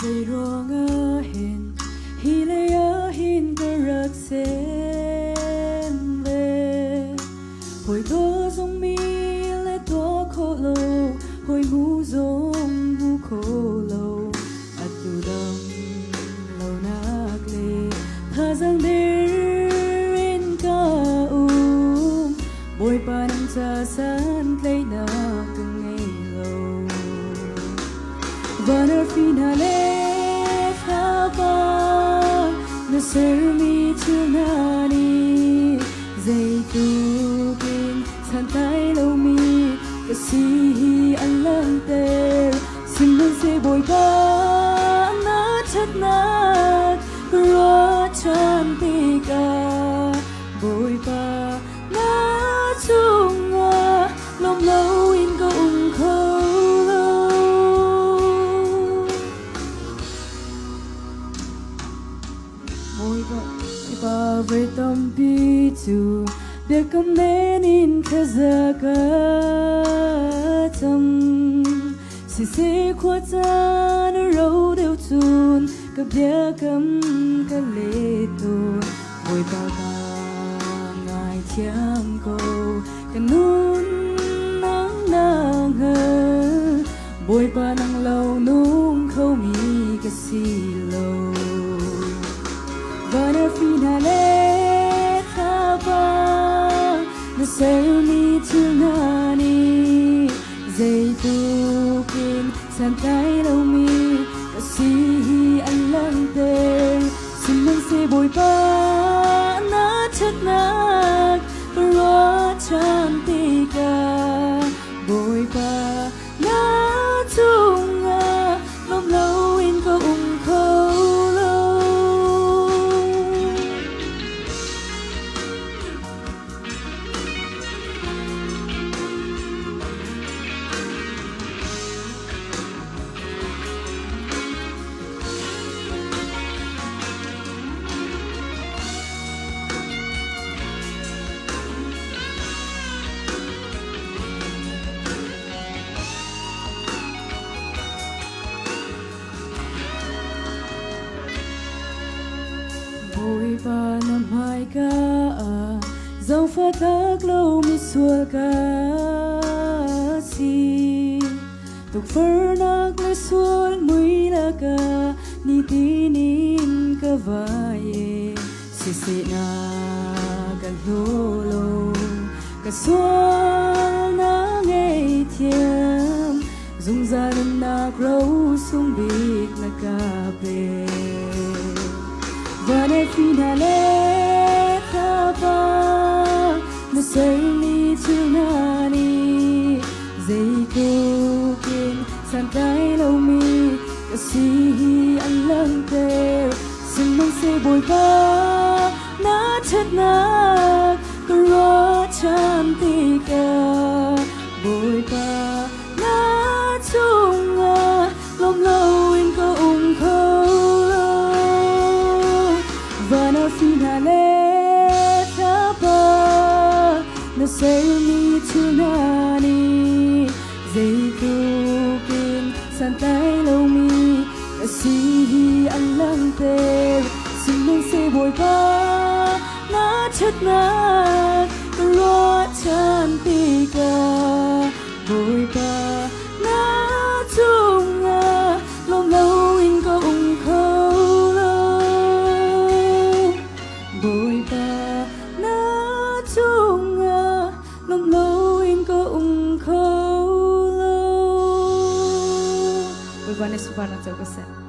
dây ruộng ở hiền hi lệ ở hiền cơ rực sen về hồi tố giống mi lệ tố khô lâu hồi ngu giống ngu khô lâu at tu đâm lâu nạc lệ thà rằng đến ca bồi pa nang cha san lệ na từng ngày lâu và nơi finale na sermi chunani zai tu kin santai lo mi kasi alang ter simon se boy ba na chat na ro chan ti ka boy ba na chunga lom lo in ko kho với tâm bi chu để cầm nên in khá giờ cả tâm sẽ khoa cha nó râu đều chun cặp đĩa cầm cả lệ tuôn bồi bao ngày chiang cầu cả nôn nắng nắng hờ bồi ba nắng lâu nung khâu mi cái xì lâu và nơi finale thapa na sermi chunani zai tu kin santai lo mi kasi alang ter simang se boy pa na chat na ro chan ti ka boy pa na chunga lom lo in ko kho bồi ba năm hai ca dòng pha thác lâu mi xua ca si tục phơ nạc lê xuân mũi la ca ni tí nín ca vai si na gan lô lô ca xuân na ngày thiêm dùng ra lần nạc râu xuống biệt là ca bê và nơi finale thapa na sermi chunani zai tu kin santai lo mi kasi alang ter simang se boy pa na chat na ro chan ti ka boy pa na chunga lom lo in ko kho finale thapa na sermi chunani zai tu kin santai lo mi kasi alang ter simang se boy pa na chat na ro chan ti ka boy pa na chunga lom lo in ko kho bồi ba na chunga lom lo in ko kho lo bồi ba ne supa na chau ka sen